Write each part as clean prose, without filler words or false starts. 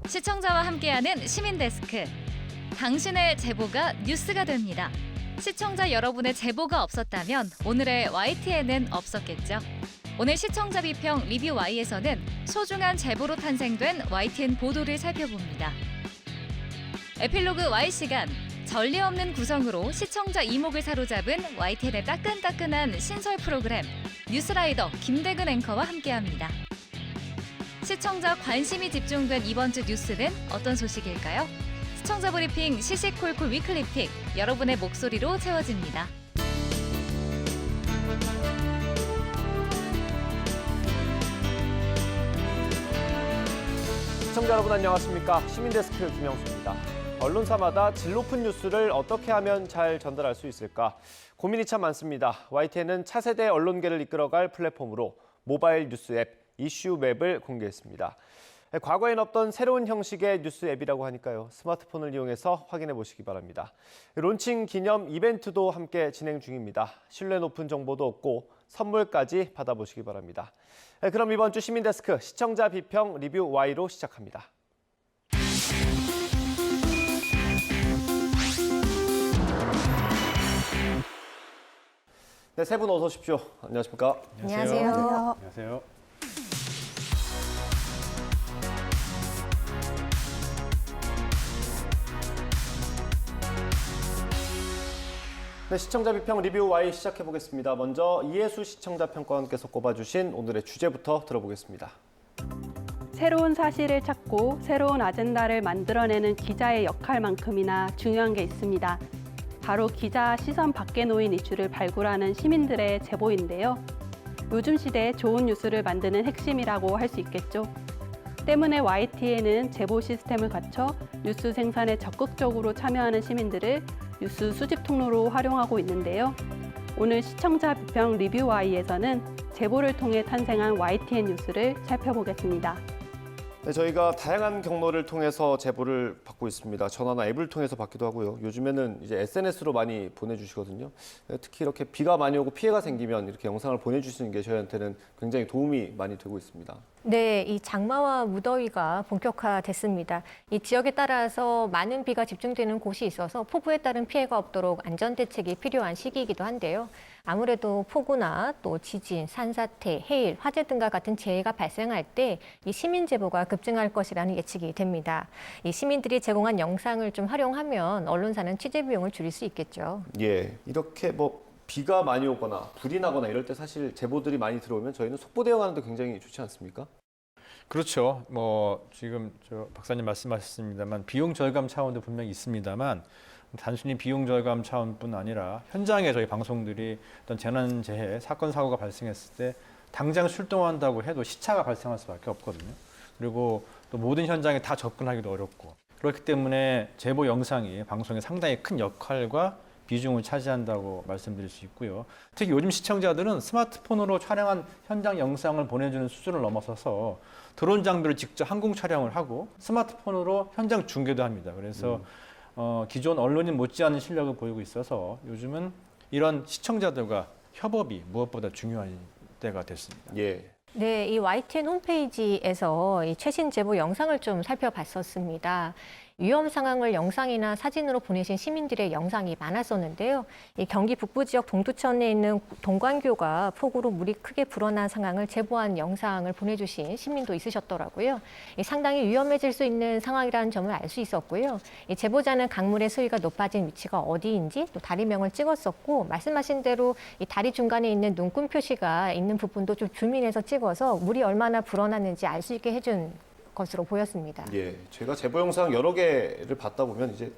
시청자와 함께하는 시민데스크. 당신의 제보가 뉴스가 됩니다. 시청자 여러분의 제보가 없었다면 오늘의 YTN은 없었겠죠. 오늘 시청자 비평 리뷰 Y에서는 소중한 제보로 탄생된 YTN 보도를 살펴봅니다. 에필로그 Y 시간. 전례 없는 구성으로 시청자 이목을 사로잡은 YTN의 따끈따끈한 신설 프로그램 뉴스라이더 김대근 앵커와 함께합니다. 시청자 관심이 집중된 이번 주 뉴스는 어떤 소식일까요? 시청자 브리핑 시시콜콜 위클리픽, 여러분의 목소리로 채워집니다. 시청자 여러분 안녕하십니까? 시민데스크 김영수입니다. 언론사마다 질 높은 뉴스를 어떻게 하면 잘 전달할 수 있을까? 고민이 참 많습니다. YTN은 차세대 언론계를 이끌어갈 플랫폼으로 모바일 뉴스 앱 이슈맵을 공개했습니다. 과거엔 없던 새로운 형식의 뉴스 앱이라고 하니까요. 스마트폰을 이용해서 확인해 보시기 바랍니다. 론칭 기념 이벤트도 함께 진행 중입니다. 신뢰 높은 정보도 얻고 선물까지 받아보시기 바랍니다. 그럼 이번 주 시민데스크 시청자 비평 리뷰 Y로 시작합니다. 네, 세 분 어서 오십시오. 안녕하십니까? 안녕하세요. 안녕하세요. 네, 시청자 비평 리뷰 Y 시작해 보겠습니다. 먼저 이혜수 시청자 평가원께서 꼽아주신 오늘의 주제부터 들어보겠습니다. 새로운 사실을 찾고 새로운 아젠다를 만들어내는 기자의 역할만큼이나 중요한 게 있습니다. 바로 기자 시선 밖에 놓인 이슈를 발굴하는 시민들의 제보인데요. 요즘 시대에 좋은 뉴스를 만드는 핵심이라고 할 수 있겠죠. 때문에 YTN은 제보 시스템을 갖춰 뉴스 생산에 적극적으로 참여하는 시민들을 뉴스 수집 통로로 활용하고 있는데요. 오늘 시청자 비평 리뷰 Y에서는 제보를 통해 탄생한 YTN 뉴스를 살펴보겠습니다. 네, 저희가 다양한 경로를 통해서 제보를 받고 있습니다. 전화나 앱을 통해서 받기도 하고요. 요즘에는 이제 SNS로 많이 보내주시거든요. 특히 이렇게 비가 많이 오고 피해가 생기면 이렇게 영상을 보내주시는 게 저희한테는 굉장히 도움이 많이 되고 있습니다. 네, 이 장마와 무더위가 본격화됐습니다. 이 지역에 따라서 많은 비가 집중되는 곳이 있어서 폭우에 따른 피해가 없도록 안전 대책이 필요한 시기이기도 한데요. 아무래도 폭우나 또 지진, 산사태, 해일, 화재 등과 같은 재해가 발생할 때 이 시민 제보가 급증할 것이라는 예측이 됩니다. 이 시민들이 제공한 영상을 좀 활용하면 언론사는 취재 비용을 줄일 수 있겠죠. 예, 이렇게 비가 많이 오거나 불이 나거나 이럴 때 사실 제보들이 많이 들어오면 저희는 속보 대응하는데 굉장히 좋지 않습니까? 그렇죠. 지금 박사님 말씀하셨습니다만 비용 절감 차원도 분명히 있습니다만 단순히 비용 절감 차원뿐 아니라 현장에 저희 방송들이 어떤 재난 재해, 사건 사고가 발생했을 때 당장 출동한다고 해도 시차가 발생할 수밖에 없거든요. 그리고 또 모든 현장에 다 접근하기도 어렵고 그렇기 때문에 제보 영상이 방송에 상당히 큰 역할과 비중을 차지한다고 말씀드릴 수 있고요. 특히 요즘 시청자들은 스마트폰으로 촬영한 현장 영상을 보내주는 수준을 넘어서서 드론 장비를 직접 항공 촬영을 하고 스마트폰으로 현장 중계도 합니다. 그래서 기존 언론인 못지않은 실력을 보이고 있어서 요즘은 이런 시청자들과 협업이 무엇보다 중요한 때가 됐습니다. 예. 네, 이 YTN 홈페이지에서 이 최신 제보 영상을 좀 살펴봤었습니다. 위험 상황을 영상이나 사진으로 보내신 시민들의 영상이 많았었는데요. 이 경기 북부 지역 동두천에 있는 동관교가 폭우로 물이 크게 불어난 상황을 제보한 영상을 보내주신 시민도 있으셨더라고요. 상당히 위험해질 수 있는 상황이라는 점을 알 수 있었고요. 이 제보자는 강물의 수위가 높아진 위치가 어디인지 또 다리명을 찍었었고 말씀하신 대로 이 다리 중간에 있는 눈금 표시가 있는 부분도 좀 줌인해서 찍어서 물이 얼마나 불어났는지 알 수 있게 해준 것으로 보였습니다. 예, 제가 제보 영상 여러 개를 받다 보면 이제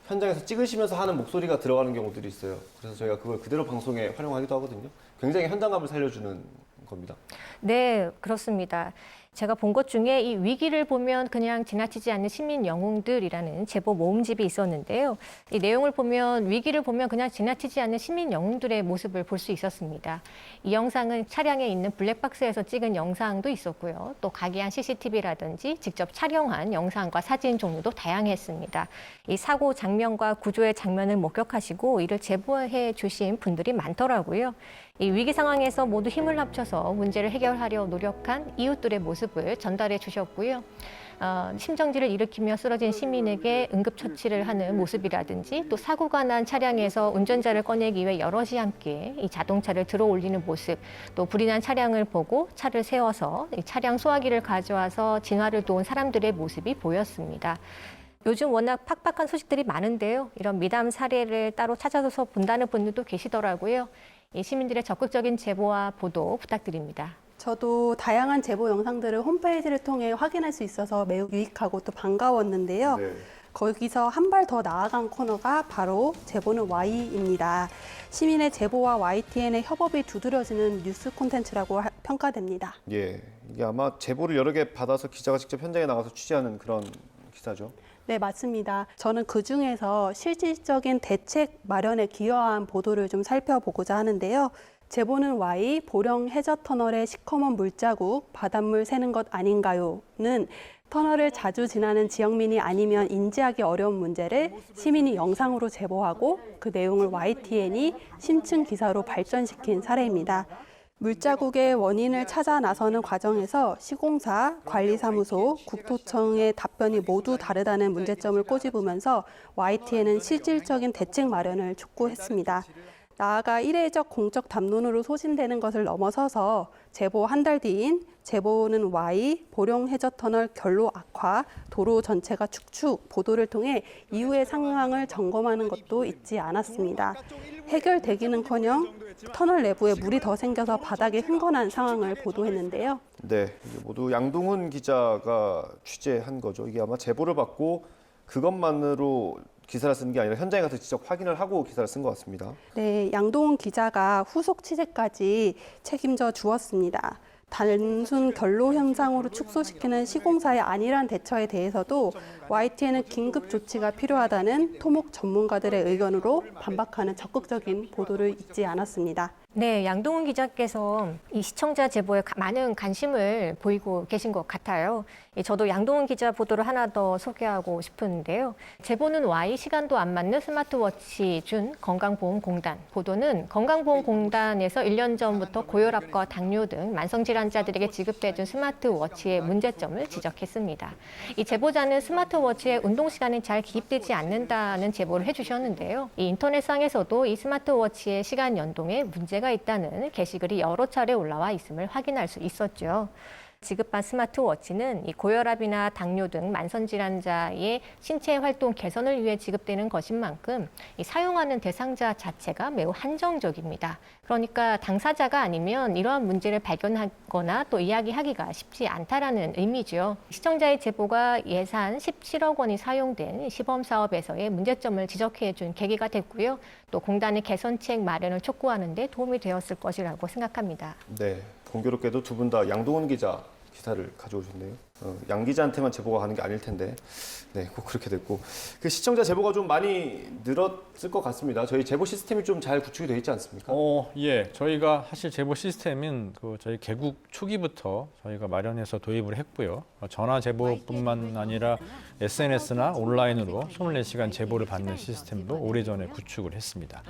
현장에서 찍으시면서 하는 목소리가 들어가는 경우들이 있어요. 그래서 저희가 그걸 그대로 방송에 활용하기도 하거든요. 굉장히 현장감을 살려주는 겁니다. 네, 그렇습니다. 제가 본 것 중에 이 위기를 보면 그냥 지나치지 않는 시민 영웅들이라는 제보 모음집이 있었는데요. 이 내용을 보면 위기를 보면 그냥 지나치지 않는 시민 영웅들의 모습을 볼 수 있었습니다. 이 영상은 차량에 있는 블랙박스에서 찍은 영상도 있었고요. 또 각이한 CCTV라든지 직접 촬영한 영상과 사진 종류도 다양했습니다. 이 사고 장면과 구조의 장면을 목격하시고 이를 제보해 주신 분들이 많더라고요. 이 위기 상황에서 모두 힘을 합쳐서 문제를 해결하려 노력한 이웃들의 모습 모습을 전달해 주셨고요. 심정지를 일으키며 쓰러진 시민에게 응급처치를 하는 모습이라든지 또 사고가 난 차량에서 운전자를 꺼내기 위해 여럿이 함께 이 자동차를 들어 올리는 모습, 또 불이 난 차량을 보고 차를 세워서 이 차량 소화기를 가져와서 진화를 도운 사람들의 모습이 보였습니다. 요즘 워낙 팍팍한 소식들이 많은데요. 이런 미담 사례를 따로 찾아서 본다는 분들도 계시더라고요. 이 시민들의 적극적인 제보와 보도 부탁드립니다. 저도 다양한 제보 영상들을 홈페이지를 통해 확인할 수 있어서 매우 유익하고 또 반가웠는데요. 거기서 한 발 더 나아간 코너가 바로 제보는 Y입니다. 시민의 제보와 YTN의 협업이 두드러지는 뉴스 콘텐츠라고 평가됩니다. 예, 이게 아마 제보를 여러 개 받아서 기자가 직접 현장에 나가서 취재하는 그런 기사죠. 네, 맞습니다. 저는 그중에서 실질적인 대책 마련에 기여한 보도를 좀 살펴보고자 하는데요. 제보는 Y, 보령 해저 터널의 시커먼 물자국, 바닷물 새는 것 아닌가요?는 터널을 자주 지나는 지역민이 아니면 인지하기 어려운 문제를 시민이 영상으로 제보하고 그 내용을 YTN이 심층 기사로 발전시킨 사례입니다. 물자국의 원인을 찾아 나서는 과정에서 시공사, 관리사무소, 국토청의 답변이 모두 다르다는 문제점을 꼬집으면서 YTN은 실질적인 대책 마련을 촉구했습니다. 나아가 이례적 공적 담론으로 소진되는 것을 넘어서서 제보 한 달 뒤인 제보는 Y, 보령 해저터널 결로 악화, 도로 전체가 축축 보도를 통해 이후의 상황을 점검하는 것도 잊지 않았습니다. 해결되기는커녕 터널 내부에 물이 더 생겨서 바닥이 흥건한 상황을 보도했는데요. 네, 이게 모두 양동훈 기자가 취재한 거죠. 이게 아마 제보를 받고 그것만으로 기사를 쓴 게 아니라 현장에 가서 직접 확인을 하고 기사를 쓴 것 같습니다. 네, 양동훈 기자가 후속 취재까지 책임져 주었습니다. 단순 결로 현상으로 축소시키는 시공사의 안일한 대처에 대해서도 YTN은 긴급 조치가 필요하다는 토목 전문가들의 의견으로 반박하는 적극적인 보도를 잊지 않았습니다. 네, 양동훈 기자께서 이 시청자 제보에 많은 관심을 보이고 계신 것 같아요. 저도 양동훈 기자 보도를 하나 더 소개하고 싶은데요. 제보는 Y, 시간도 안 맞는 스마트워치 준 건강보험공단. 보도는 건강보험공단에서 1년 전부터 고혈압과 당뇨 등 만성질환자들에게 지급해준 스마트워치의 문제점을 지적했습니다. 이 제보자는 스마트워치에 운동시간이 잘 기입되지 않는다는 제보를 해주셨는데요. 이 인터넷상에서도 이 스마트워치의 시간 연동에 문제가 있다는 게시글이 여러 차례 올라와 있음을 확인할 수 있었죠. 지급한 스마트워치는 이 고혈압이나 당뇨 등 만성질환자의 신체 활동 개선을 위해 지급되는 것인 만큼 이 사용하는 대상자 자체가 매우 한정적입니다. 그러니까 당사자가 아니면 이러한 문제를 발견하거나 또 이야기하기가 쉽지 않다라는 의미죠. 시청자의 제보가 예산 17억 원이 사용된 시범 사업에서의 문제점을 지적해 준 계기가 됐고요. 또 공단의 개선책 마련을 촉구하는 데 도움이 되었을 것이라고 생각합니다. 네, 공교롭게도 두 분 다 양동훈 기자 기사를 가져오셨네요. 양 기자한테만 제보가 가는 게 아닐 텐데, 네, 꼭 그렇게 됐고, 그 시청자 제보가 좀 많이 늘었을 것 같습니다. 저희 제보 시스템이 좀 잘 구축이 되어 있지 않습니까? 예, 저희가 사실 제보 시스템은 저희 개국 초기부터 저희가 마련해서 도입을 했고요. 전화 제보뿐만 아니라 SNS나 온라인으로 24시간 제보를 받는 시스템도 오래전에 구축을 했습니다.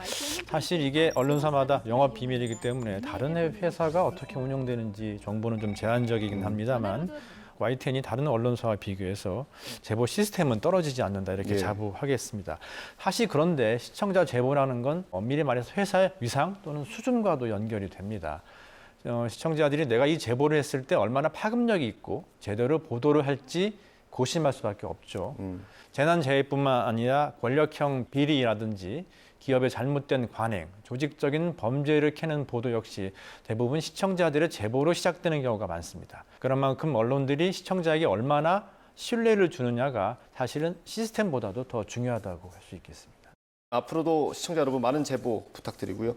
사실 이게 언론사마다 영업 비밀이기 때문에 다른 회사가 어떻게 운영되는지 정보는 좀 제한적이긴 합니다만 YTN이 다른 언론사와 비교해서 제보 시스템은 떨어지지 않는다 이렇게 자부하겠습니다. 사실 그런데 시청자 제보라는 건 엄밀히 말해서 회사의 위상 또는 수준과도 연결이 됩니다. 시청자들이 내가 이 제보를 했을 때 얼마나 파급력이 있고 제대로 보도를 할지 고심할 수밖에 없죠. 재난재해뿐만 아니라 권력형 비리라든지 기업의 잘못된 관행, 조직적인 범죄를 캐는 보도 역시 대부분 시청자들의 제보로 시작되는 경우가 많습니다. 그런 만큼 언론들이 시청자에게 얼마나 신뢰를 주느냐가 사실은 시스템보다도 더 중요하다고 할 수 있겠습니다. 앞으로도 시청자 여러분 많은 제보 부탁드리고요.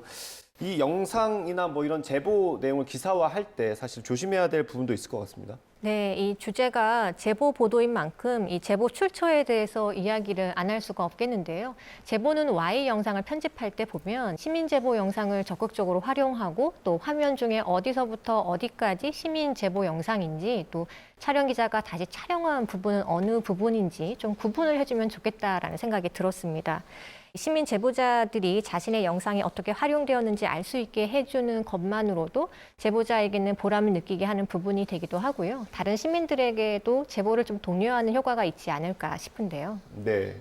이 영상이나 뭐 이런 제보 내용을 기사화할 때 사실 조심해야 될 부분도 있을 것 같습니다. 네, 이 주제가 제보 보도인 만큼 이 제보 출처에 대해서 이야기를 안 할 수가 없겠는데요. 제보는 Y 영상을 편집할 때 보면 시민 제보 영상을 적극적으로 활용하고 또 화면 중에 어디서부터 어디까지 시민 제보 영상인지 또 촬영 기자가 다시 촬영한 부분은 어느 부분인지 좀 구분을 해주면 좋겠다라는 생각이 들었습니다. 시민 제보자들이 자신의 영상이 어떻게 활용되었는지 알 수 있게 해주는 것만으로도 제보자에게는 보람을 느끼게 하는 부분이 되기도 하고요. 다른 시민들에게도 제보를 좀 독려하는 효과가 있지 않을까 싶은데요. 네.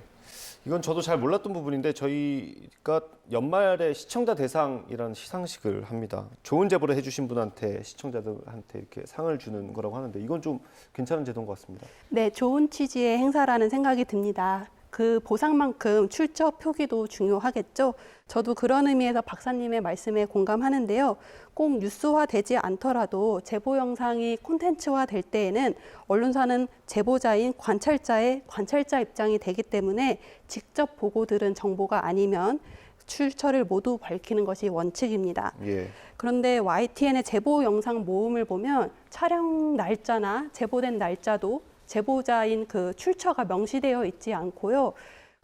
이건 저도 잘 몰랐던 부분인데 저희가 연말에 시청자 대상이라는 시상식을 합니다. 좋은 제보를 해주신 분한테 시청자들한테 이렇게 상을 주는 거라고 하는데 이건 좀 괜찮은 제도인 것 같습니다. 네, 좋은 취지의 행사라는 생각이 듭니다. 그 보상만큼 출처 표기도 중요하겠죠. 저도 그런 의미에서 박사님의 말씀에 공감하는데요. 꼭 뉴스화되지 않더라도 제보 영상이 콘텐츠화 될 때에는 언론사는 제보자인 관찰자의 관찰자 입장이 되기 때문에 직접 보고 들은 정보가 아니면 출처를 모두 밝히는 것이 원칙입니다. 예. 그런데 YTN의 제보 영상 모음을 보면 촬영 날짜나 제보된 날짜도 제보자인 그 출처가 명시되어 있지 않고요.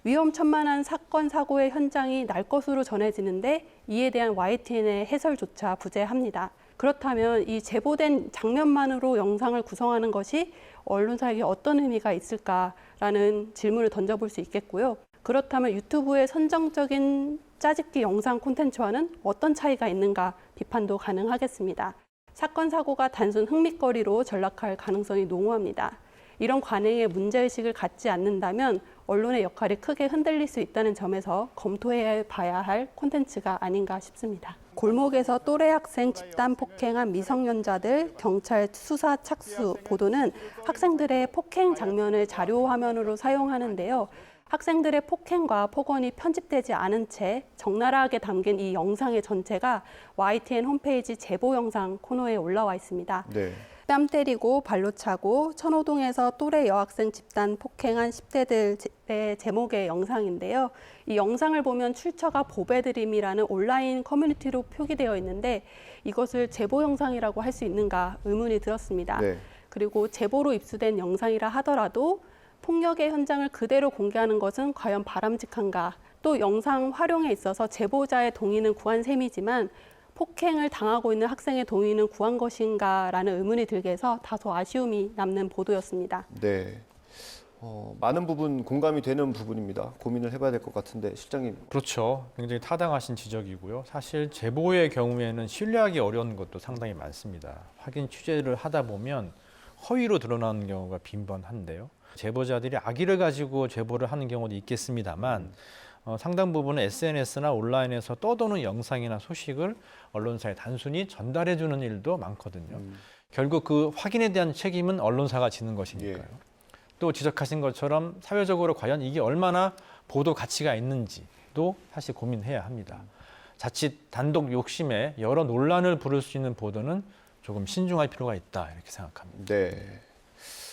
위험천만한 사건, 사고의 현장이 날 것으로 전해지는데 이에 대한 YTN의 해설조차 부재합니다. 그렇다면 이 제보된 장면만으로 영상을 구성하는 것이 언론사에게 어떤 의미가 있을까라는 질문을 던져볼 수 있겠고요. 그렇다면 유튜브의 선정적인 짜집기 영상 콘텐츠와는 어떤 차이가 있는가 비판도 가능하겠습니다. 사건, 사고가 단순 흥미거리로 전락할 가능성이 농후합니다. 이런 관행에 문제의식을 갖지 않는다면 언론의 역할이 크게 흔들릴 수 있다는 점에서 검토해 봐야 할 콘텐츠가 아닌가 싶습니다. 골목에서 또래 학생 집단 폭행한 미성년자들 경찰 수사 착수 보도는 학생들의 폭행 장면을 자료 화면으로 사용하는데요. 학생들의 폭행과 폭언이 편집되지 않은 채 적나라하게 담긴 이 영상의 전체가 YTN 홈페이지 제보 영상 코너에 올라와 있습니다. 네. 뺨 때리고 발로 차고 천호동에서 또래 여학생 집단 폭행한 10대들의 제목의 영상인데요. 이 영상을 보면 출처가 보배드림이라는 온라인 커뮤니티로 표기되어 있는데 이것을 제보 영상이라고 할 수 있는가 의문이 들었습니다. 네. 그리고 제보로 입수된 영상이라 하더라도 폭력의 현장을 그대로 공개하는 것은 과연 바람직한가? 또 영상 활용에 있어서 제보자의 동의는 구한 셈이지만 폭행을 당하고 있는 학생의 동의는 구한 것인가라는 의문이 들게 해서 다소 아쉬움이 남는 보도였습니다. 네. 많은 부분 공감이 되는 부분입니다. 고민을 해봐야 될 것 같은데 실장님. 그렇죠. 굉장히 타당하신 지적이고요. 사실 제보의 경우에는 신뢰하기 어려운 것도 상당히 많습니다. 확인 취재를 하다 보면 허위로 드러나는 경우가 빈번한데요. 제보자들이 악의를 가지고 제보를 하는 경우도 있겠습니다만 상당 부분은 SNS나 온라인에서 떠도는 영상이나 소식을 언론사에 단순히 전달해 주는 일도 많거든요. 결국 그 확인에 대한 책임은 언론사가 지는 것이니까요. 예. 또 지적하신 것처럼 사회적으로 과연 이게 얼마나 보도 가치가 있는지도 사실 고민해야 합니다. 자칫 단독 욕심에 여러 논란을 부를 수 있는 보도는 조금 신중할 필요가 있다 이렇게 생각합니다. 네.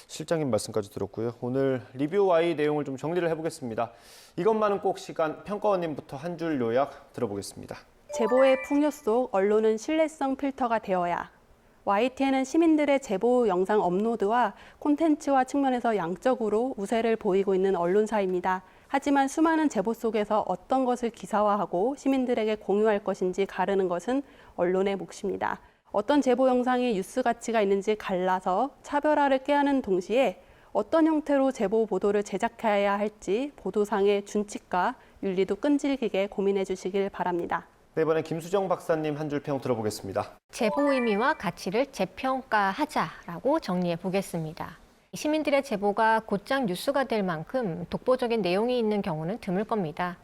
실장님 말씀까지 들었고요. 오늘 리뷰 Y 내용을 좀 정리를 해보겠습니다. 이것만은 꼭 시간, 평가원님부터 한 줄 요약 들어보겠습니다. 제보의 풍요 속 언론은 신뢰성 필터가 되어야. YTN은 시민들의 제보 영상 업로드와 콘텐츠화 측면에서 양적으로 우세를 보이고 있는 언론사입니다. 하지만 수많은 제보 속에서 어떤 것을 기사화하고 시민들에게 공유할 것인지 가르는 것은 언론의 몫입니다. 어떤 제보 영상이 뉴스 가치가 있는지 갈라서 차별화를 꾀하는 동시에 어떤 형태로 제보 보도를 제작해야 할지 보도상의 준칙과 윤리도 끈질기게 고민해 주시길 바랍니다. 네, 이번엔 김수정 박사님 한 줄 평 들어보겠습니다. 제보 의미와 가치를 재평가하자라고 정리해 보겠습니다. 시민들의 제보가 곧장 뉴스가 될 만큼 독보적인 내용이 있는 경우는 드물 겁니다.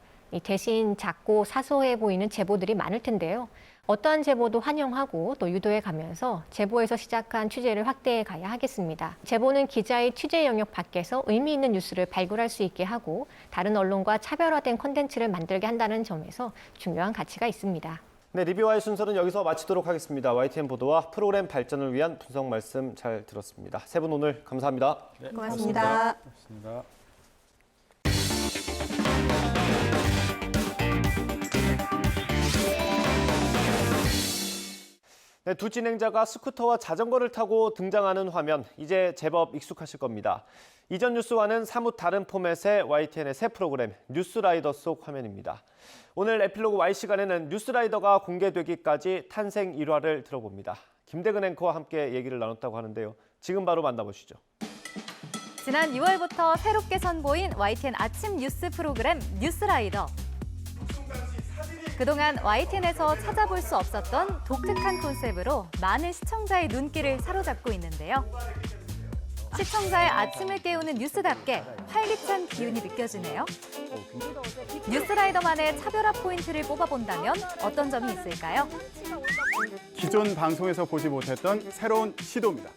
대신 작고 사소해 보이는 제보들이 많을 텐데요. 어떠한 제보도 환영하고 또 유도해 가면서 제보에서 시작한 취재를 확대해 가야 하겠습니다. 제보는 기자의 취재 영역 밖에서 의미 있는 뉴스를 발굴할 수 있게 하고 다른 언론과 차별화된 콘텐츠를 만들게 한다는 점에서 중요한 가치가 있습니다. 네, 리뷰와의 순서는 여기서 마치도록 하겠습니다. YTN 보도와 프로그램 발전을 위한 분석 말씀 잘 들었습니다. 세 분 오늘 감사합니다. 네, 고맙습니다. 고맙습니다. 네, 두 진행자가 스쿠터와 자전거를 타고 등장하는 화면, 이제 제법 익숙하실 겁니다. 이전 뉴스와는 사뭇 다른 포맷의 YTN의 새 프로그램 뉴스라이더 속 화면입니다. 오늘 에필로그 Y 시간에는 뉴스라이더가 공개되기까지 탄생 일화를 들어봅니다. 김대근 앵커와 함께 얘기를 나눴다고 하는데요. 지금 바로 만나보시죠. 지난 6월부터 새롭게 선보인 YTN 아침 뉴스 프로그램 뉴스라이더. 그동안 YTN에서 찾아볼 수 없었던 독특한 컨셉으로 많은 시청자의 눈길을 사로잡고 있는데요. 시청자의 아침을 깨우는 뉴스답게 활기찬 기운이 느껴지네요. 뉴스라이더만의 차별화 포인트를 뽑아본다면 어떤 점이 있을까요? 기존 방송에서 보지 못했던 새로운 시도입니다.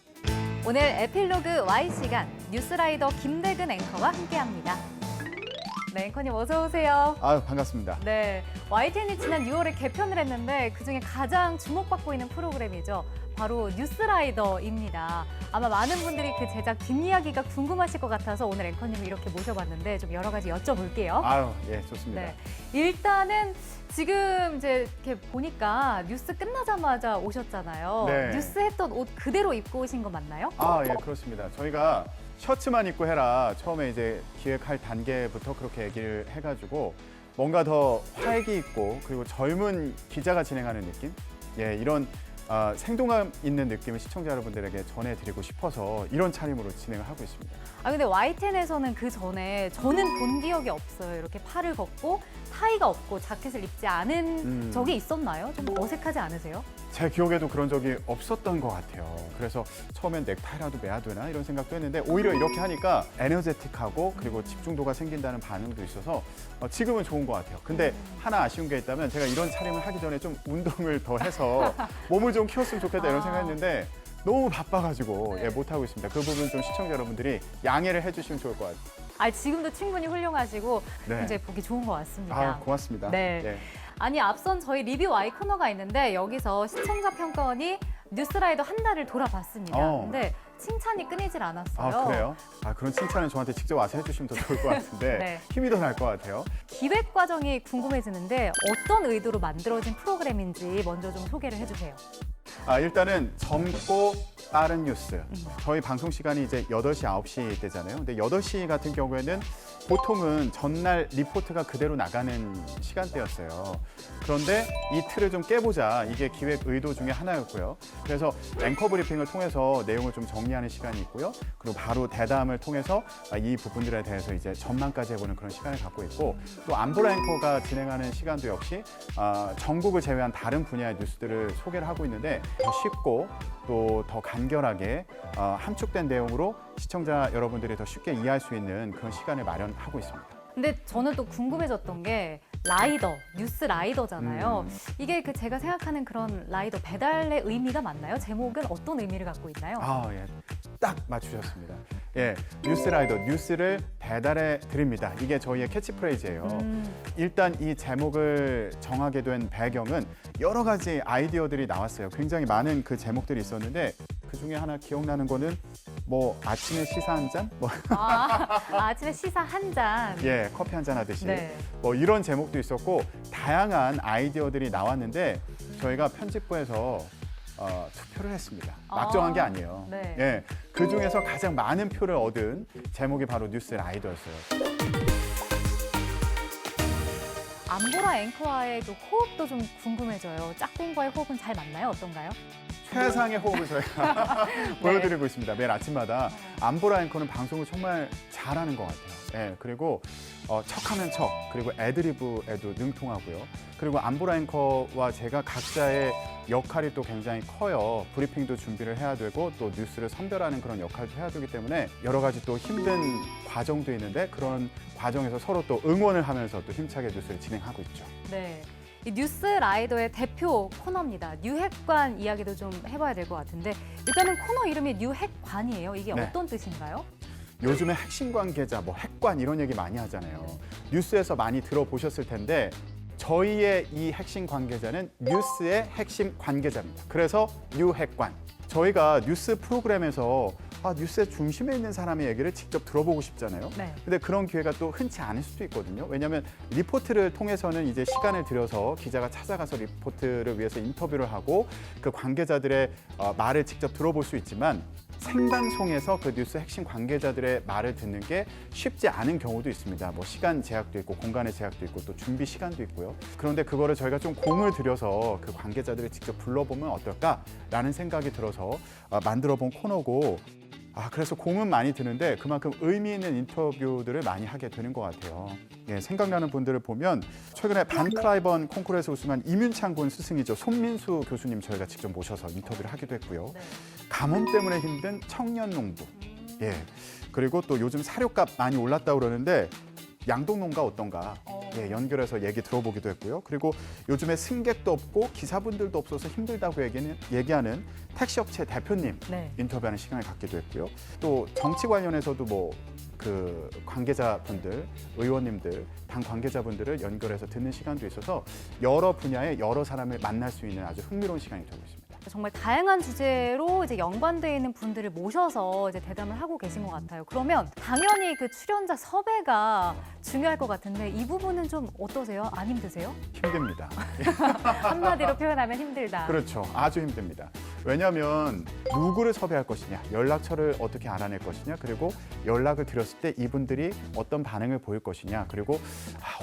오늘 에필로그 Y시간 뉴스라이더 김대근 앵커와 함께합니다. 네, 앵커님 어서 오세요. 아유, 반갑습니다. 네, YTN이 지난 6월에 개편을 했는데 그중에 가장 주목받고 있는 프로그램이죠. 바로 뉴스라이더입니다. 아마 많은 분들이 그 제작 뒷이야기가 궁금하실 것 같아서 오늘 앵커님을 이렇게 모셔봤는데 좀 여러 가지 여쭤볼게요. 아유, 예, 좋습니다. 네, 일단은 지금 이제 이렇게 보니까 뉴스 끝나자마자 오셨잖아요. 네. 뉴스 했던 옷 그대로 입고 오신 거 맞나요? 아, 예, 그렇습니다. 저희가 셔츠만 입고 해라. 처음에 이제 기획할 단계부터 그렇게 얘기를 해가지고 뭔가 더 활기 있고 그리고 젊은 기자가 진행하는 느낌? 예, 이런 생동감 있는 느낌을 시청자 여러분들에게 전해드리고 싶어서 이런 차림으로 진행을 하고 있습니다. 아 근데 YTN에서는 그 전에 저는 본 기억이 없어요. 이렇게 팔을 걷고 타이가 없고 자켓을 입지 않은 적이 있었나요? 좀 어색하지 않으세요? 제 기억에도 그런 적이 없었던 것 같아요. 그래서 처음엔 넥타이라도 매야 되나 이런 생각도 했는데 오히려 이렇게 하니까 에너제틱하고 그리고 집중도가 생긴다는 반응도 있어서 지금은 좋은 것 같아요. 근데 하나 아쉬운 게 있다면 제가 이런 촬영을 하기 전에 좀 운동을 더 해서 몸을 좀 키웠으면 좋겠다 이런 생각했는데 너무 바빠가지고 네. 예, 못하고 있습니다. 그 부분 좀 시청자 여러분들이 양해를 해주시면 좋을 것 같아요. 아 지금도 충분히 훌륭하시고 네. 굉장히 보기 좋은 것 같습니다. 아, 고맙습니다. 네. 예. 아니 앞선 저희 리뷰 Y 코너가 있는데 여기서 시청자 평가원이 뉴스라이더 한 달을 돌아봤습니다. 근데 칭찬이 끊이질 않았어요. 아, 그래요? 아, 그런 칭찬은 저한테 직접 와서 해주시면 더 좋을 것 같은데 네. 힘이 더 날 것 같아요. 기획 과정이 궁금해지는데 어떤 의도로 만들어진 프로그램인지 먼저 좀 소개를 해주세요. 일단은 젊고 빠른 뉴스. 저희 방송 시간이 이제 8시, 9시 때잖아요. 근데 8시 같은 경우에는 보통은 전날 리포트가 그대로 나가는 시간대였어요. 그런데 이 틀을 좀 깨보자. 이게 기획 의도 중에 하나였고요. 그래서 앵커 브리핑을 통해서 내용을 좀 정리하는 시간이 있고요. 그리고 바로 대담을 통해서 이 부분들에 대해서 이제 전망까지 해보는 그런 시간을 갖고 있고 또 안보라 앵커가 진행하는 시간도 역시 전국을 제외한 다른 분야의 뉴스들을 소개를 하고 있는데 더 쉽고 또 더 간결하게 함축된 내용으로 시청자 여러분들이 더 쉽게 이해할 수 있는 그런 시간을 마련하고 있습니다. 근데 저는 또 궁금해졌던 게 라이더, 뉴스 라이더잖아요. 이게 그 제가 생각하는 그런 라이더 배달의 의미가 맞나요? 제목은 어떤 의미를 갖고 있나요? 예. 딱 맞추셨습니다. 예, 뉴스라이더, 뉴스를 배달해 드립니다. 이게 저희의 캐치프레이즈예요. 일단 이 제목을 정하게 된 배경은 여러 가지 아이디어들이 나왔어요. 굉장히 많은 그 제목들이 있었는데 그 중에 하나 기억나는 거는 뭐 아침에 시사 한 잔? 뭐 아침에 시사 한 잔. 예, 커피 한 잔 하듯이 네. 뭐 이런 제목도 있었고 다양한 아이디어들이 나왔는데 저희가 편집부에서 투표를 했습니다. 막 정한 게 아니에요. 네. 예, 그 중에서 가장 많은 표를 얻은 제목이 바로 뉴스 라이더였어요. 안보라 앵커와의 그 호흡도 좀 궁금해져요. 짝꿍과의 호흡은 잘 맞나요? 어떤가요? 최상의 호흡을 저희가 보여드리고 있습니다. 매일 아침마다 안보라 앵커는 방송을 정말 잘하는 것 같아요. 예, 그리고 척하면 척, 그리고 애드리브에도 능통하고요. 그리고 안보라 앵커와 제가 각자의 역할이 또 굉장히 커요. 브리핑도 준비를 해야 되고 또 뉴스를 선별하는 그런 역할도 해야 되기 때문에 여러 가지 또 힘든 과정도 있는데 그런 과정에서 서로 또 응원을 하면서 또 힘차게 뉴스를 진행하고 있죠. 네. 이 뉴스 라이더의 대표 코너입니다. 뉴핵관 이야기도 좀 해봐야 될 것 같은데 일단은 코너 이름이 뉴핵관이에요. 이게 네. 어떤 뜻인가요? 요즘에 핵심 관계자, 뭐 핵관 이런 얘기 많이 하잖아요. 뉴스에서 많이 들어보셨을 텐데 저희의 이 핵심 관계자는 뉴스의 핵심 관계자입니다. 그래서 뉴핵관. 저희가 뉴스 프로그램에서 뉴스의 중심에 있는 사람의 얘기를 직접 들어보고 싶잖아요. 네. 근데 그런 기회가 또 흔치 않을 수도 있거든요. 왜냐하면 리포트를 통해서는 이제 시간을 들여서 기자가 찾아가서 리포트를 위해서 인터뷰를 하고 그 관계자들의 말을 직접 들어볼 수 있지만 생방송에서 그 뉴스 핵심 관계자들의 말을 듣는 게 쉽지 않은 경우도 있습니다. 뭐 시간 제약도 있고 공간의 제약도 있고 또 준비 시간도 있고요. 그런데 그거를 저희가 좀 공을 들여서 그 관계자들을 직접 불러보면 어떨까라는 생각이 들어서 만들어 본 코너고 그래서 공은 많이 드는데 그만큼 의미 있는 인터뷰들을 많이 하게 되는 것 같아요. 예, 생각나는 분들을 보면 최근에 반크라이번 콩쿠르에서 우승한 이문창 군 스승이죠. 손민수 교수님 저희가 직접 모셔서 인터뷰를 하기도 했고요. 가뭄 때문에 힘든 청년 농부. 예. 그리고 또 요즘 사료값 많이 올랐다고 그러는데 양동농가 어떤가 예, 연결해서 얘기 들어보기도 했고요. 그리고 요즘에 승객도 없고 기사분들도 없어서 힘들다고 얘기하는 택시업체 대표님 네. 인터뷰하는 시간을 갖기도 했고요. 또 정치 관련해서도 뭐 그 관계자분들, 의원님들, 당 관계자분들을 연결해서 듣는 시간도 있어서 여러 분야의 여러 사람을 만날 수 있는 아주 흥미로운 시간이 되고 있습니다. 정말 다양한 주제로 이제 연관되어 있는 분들을 모셔서 이제 대담을 하고 계신 것 같아요. 그러면 당연히 그 출연자 섭외가 중요할 것 같은데 이 부분은 좀 어떠세요? 안 힘드세요? 힘듭니다. 한마디로 표현하면 힘들다. 그렇죠. 아주 힘듭니다. 왜냐하면 누구를 섭외할 것이냐, 연락처를 어떻게 알아낼 것이냐, 그리고 연락을 드렸을 때 이분들이 어떤 반응을 보일 것이냐, 그리고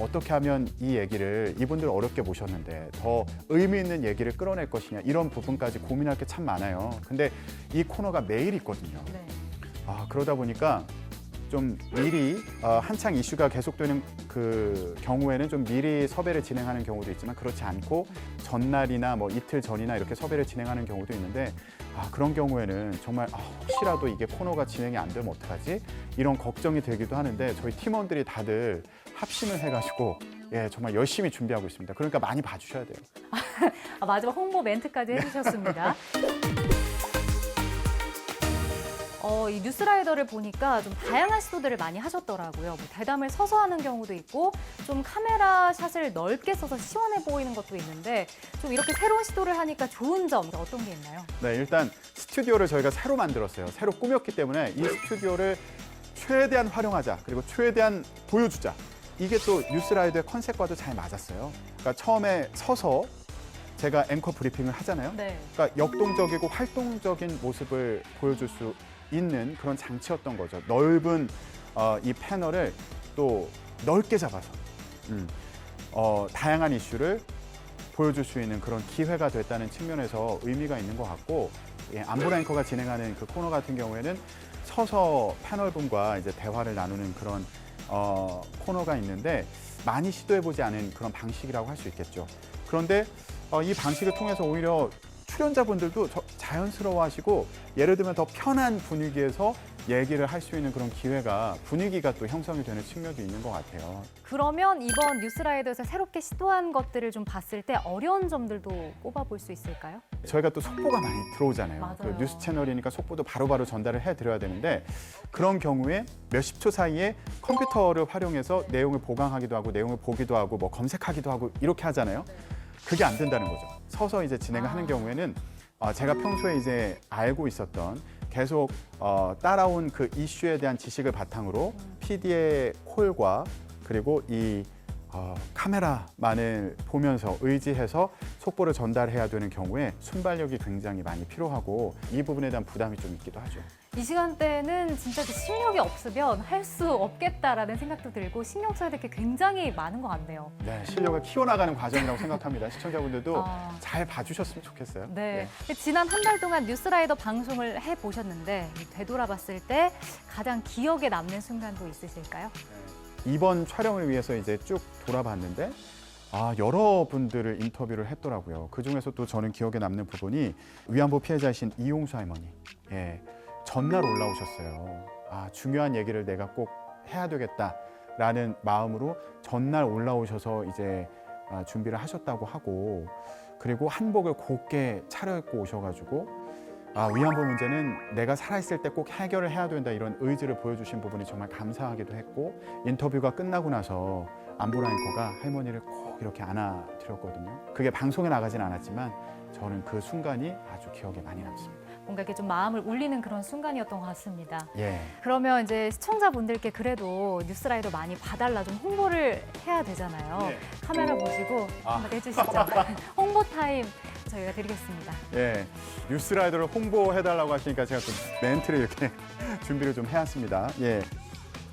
어떻게 하면 이 얘기를 이분들 어렵게 모셨는데 더 의미 있는 얘기를 끌어낼 것이냐 이런 부분까지 고민할 게 참 많아요. 근데 이 코너가 매일 있거든요. 네. 그러다 보니까 좀 미리 한창 이슈가 계속되는 그 경우에는 좀 미리 섭외를 진행하는 경우도 있지만 그렇지 않고 전날이나 뭐 이틀 전이나 이렇게 섭외를 진행하는 경우도 있는데 그런 경우에는 정말 혹시라도 이게 코너가 진행이 안 되면 어떡하지? 이런 걱정이 되기도 하는데 저희 팀원들이 다들 합심을 해가지고 예, 정말 열심히 준비하고 있습니다. 그러니까 많이 봐주셔야 돼요. 마지막 홍보 멘트까지 해주셨습니다. 이 뉴스라이더를 보니까 좀 다양한 시도들을 많이 하셨더라고요. 뭐 대담을 서서 하는 경우도 있고 좀 카메라 샷을 넓게 써서 시원해 보이는 것도 있는데 좀 이렇게 새로운 시도를 하니까 좋은 점 어떤 게 있나요? 네, 일단 스튜디오를 저희가 새로 만들었어요. 새로 꾸몄기 때문에 이 스튜디오를 최대한 활용하자, 그리고 최대한 보여주자. 이게 또 뉴스라이더의 컨셉과도 잘 맞았어요. 그러니까 처음에 서서 제가 앵커 브리핑을 하잖아요. 네. 그러니까 역동적이고 활동적인 모습을 보여줄 수 있는 그런 장치였던 거죠. 넓은 이 패널을 또 넓게 잡아서 다양한 이슈를 보여줄 수 있는 그런 기회가 됐다는 측면에서 의미가 있는 것 같고, 예, 안보라 앵커가 진행하는 그 코너 같은 경우에는 서서 패널분과 이제 대화를 나누는 그런 코너가 있는데 많이 시도해보지 않은 그런 방식이라고 할 수 있겠죠. 그런데 이 방식을 통해서 오히려 출연자분들도 자연스러워하시고 예를 들면 더 편한 분위기에서 얘기를 할 수 있는 그런 분위기가 또 형성이 되는 측면도 있는 것 같아요. 그러면 이번 뉴스라이더에서 새롭게 시도한 것들을 좀 봤을 때 어려운 점들도 꼽아볼 수 있을까요? 저희가 또 속보가 많이 들어오잖아요. 맞아요. 그 뉴스 채널이니까 속보도 바로바로 전달을 해드려야 되는데 그런 경우에 몇십 초 사이에 컴퓨터를 활용해서 내용을 보강하기도 하고 내용을 보기도 하고 뭐 검색하기도 하고 이렇게 하잖아요. 그게 안 된다는 거죠. 서서 이제 진행을 하는 경우에는 제가 평소에 이제 알고 있었던 계속 따라온 그 이슈에 대한 지식을 바탕으로 PD의 콜과 그리고 이 카메라만을 보면서 의지해서 속보를 전달해야 되는 경우에 순발력이 굉장히 많이 필요하고 이 부분에 대한 부담이 좀 있기도 하죠. 이 시간대는 진짜 그 실력이 없으면 할 수 없겠다라는 생각도 들고 신경 써야 될 게 굉장히 많은 것 같네요. 네, 실력을 키워나가는 과정이라고 생각합니다. 시청자분들도 아. 잘 봐주셨으면 좋겠어요. 네. 지난 한 달 동안 뉴스라이더 방송을 해보셨는데 되돌아봤을 때 가장 기억에 남는 순간도 있으실까요? 이번 촬영을 위해서 이제 쭉 돌아봤는데 여러분들을 인터뷰를 했더라고요. 그중에서 또 저는 기억에 남는 부분이 위안부 피해자이신 이용수 할머니. 예, 전날 올라오셨어요. 중요한 얘기를 내가 꼭 해야 되겠다라는 마음으로 전날 올라오셔서 이제 준비를 하셨다고 하고, 그리고 한복을 곱게 차려입고 오셔가지고 위안부 문제는 내가 살아있을 때 꼭 해결을 해야 된다 이런 의지를 보여주신 부분이 정말 감사하기도 했고, 인터뷰가 끝나고 나서 안보라 앵커가 할머니를 꼭 이렇게 안아드렸거든요. 그게 방송에 나가진 않았지만 저는 그 순간이 아주 기억에 많이 남습니다. 뭔가 이렇게 좀 마음을 울리는 그런 순간이었던 것 같습니다. 예. 그러면 이제 시청자분들께 그래도 뉴스라이더 많이 봐달라 좀 홍보를 해야 되잖아요. 네. 카메라 보시고 한번 해주시죠. 홍보 타임 저희가 드리겠습니다. 예, 뉴스라이더를 홍보해달라고 하시니까 제가 또 멘트를 이렇게 준비를 좀 해왔습니다. 예.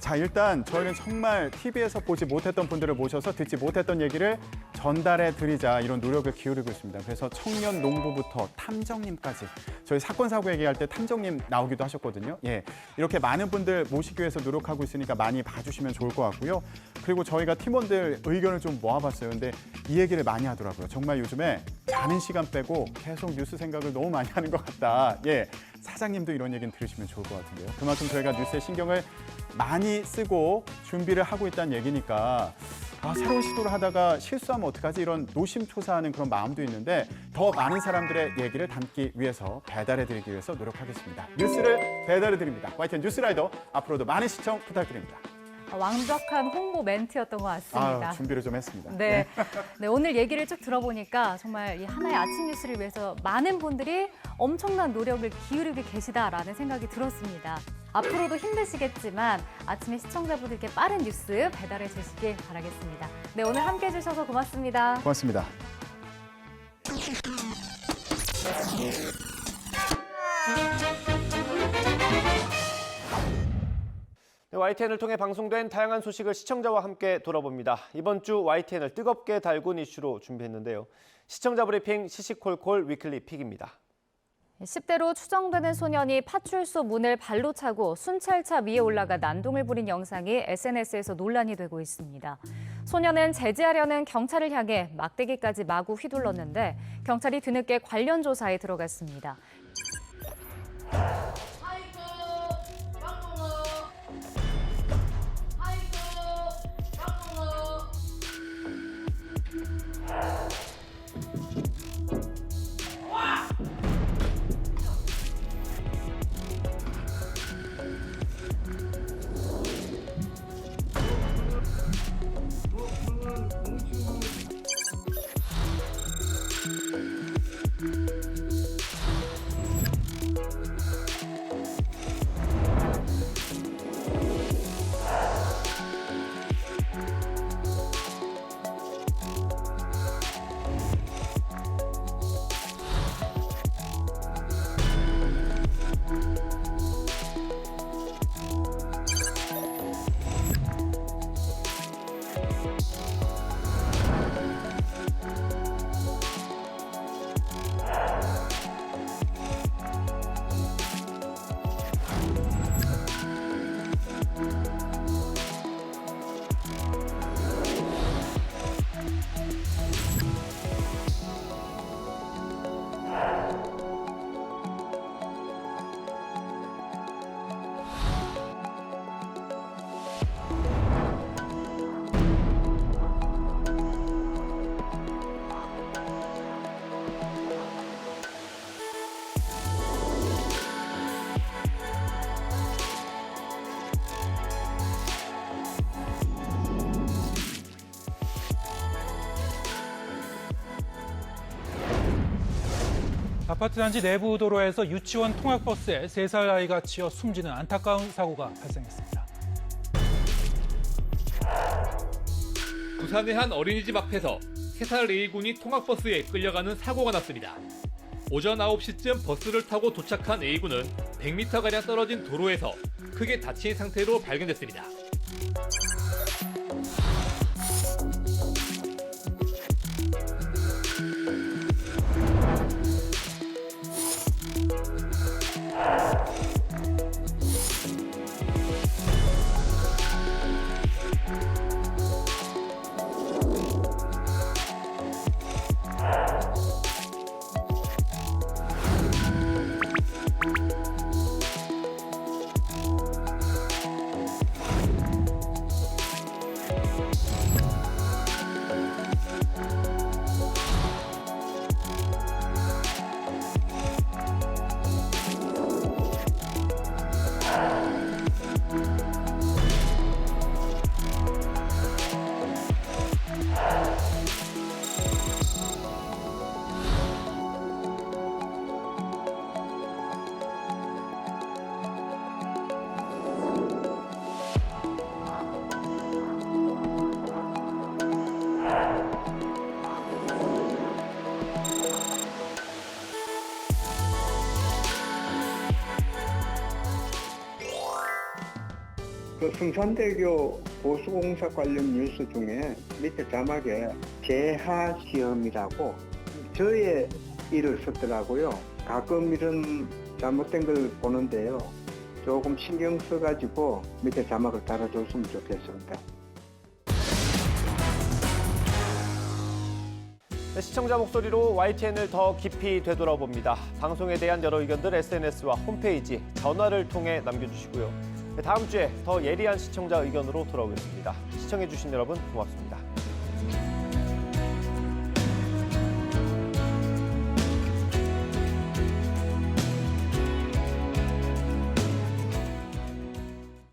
자, 일단 저희는 정말 TV에서 보지 못했던 분들을 모셔서 듣지 못했던 얘기를 전달해 드리자 이런 노력을 기울이고 있습니다. 그래서 청년 농부부터 탐정님까지 저희 사건 사고 얘기할 때 탐정님 나오기도 하셨거든요. 예, 이렇게 많은 분들 모시기 위해서 노력하고 있으니까 많이 봐주시면 좋을 것 같고요. 그리고 저희가 팀원들 의견을 좀 모아봤어요. 근데 이 얘기를 많이 하더라고요. 정말 요즘에 자는 시간 빼고 계속 뉴스 생각을 너무 많이 하는 것 같다. 예, 사장님도 이런 얘기는 들으시면 좋을 것 같은데요. 그만큼 저희가 뉴스에 신경을 많이 쓰고 준비를 하고 있다는 얘기니까 새로운 시도를 하다가 실수하면 어떡하지 이런 노심초사하는 그런 마음도 있는데 더 많은 사람들의 얘기를 담기 위해서 배달해드리기 위해서 노력하겠습니다. 뉴스를 배달해드립니다. YTN 뉴스라이더 앞으로도 많은 시청 부탁드립니다. 완벽한 홍보 멘트였던 것 같습니다. 준비를 좀 했습니다. 네. 네, 오늘 얘기를 쭉 들어보니까 정말 이 하나의 아침 뉴스를 위해서 많은 분들이 엄청난 노력을 기울이고 계시다라는 생각이 들었습니다. 앞으로도 힘드시겠지만 아침에 시청자분들께 빠른 뉴스 배달해 주시길 바라겠습니다. 네, 오늘 함께해 주셔서 고맙습니다. 고맙습니다. YTN을 통해 방송된 다양한 소식을 시청자와 함께 돌아봅니다. 이번 주 YTN을 뜨겁게 달군 이슈로 준비했는데요. 시청자 브리핑 시시콜콜 위클리 픽입니다. 10대로 추정되는 소년이 파출소 문을 발로 차고 순찰차 위에 올라가 난동을 부린 영상이 SNS에서 논란이 되고 있습니다. 소년은 제지하려는 경찰을 향해 막대기까지 마구 휘둘렀는데 경찰이 뒤늦게 관련 조사에 들어갔습니다. 아파트 단지 내부 도로에서 유치원 통학버스에 3살 아이가 치여 숨지는 안타까운 사고가 발생했습니다. 부산의 한 어린이집 앞에서 3살 A군이 통학버스에 끌려가는 사고가 났습니다. 오전 9시쯤 버스를 타고 도착한 A군은 100m가량 떨어진 도로에서 크게 다친 상태로 발견됐습니다. 그 성산대교 보수공사 관련 뉴스 중에 밑에 자막에 재하 시험이라고 저의 일을 썼더라고요. 가끔 이런 잘못된 걸 보는데요. 조금 신경 써가지고 밑에 자막을 달아줬으면 좋겠습니다. 네, 시청자 목소리로 YTN을 더 깊이 되돌아봅니다. 방송에 대한 여러 의견들 SNS와 홈페이지, 전화를 통해 남겨주시고요. 네, 다음 주에 더 예리한 시청자 의견으로 돌아오겠습니다. 시청해주신 여러분 고맙습니다.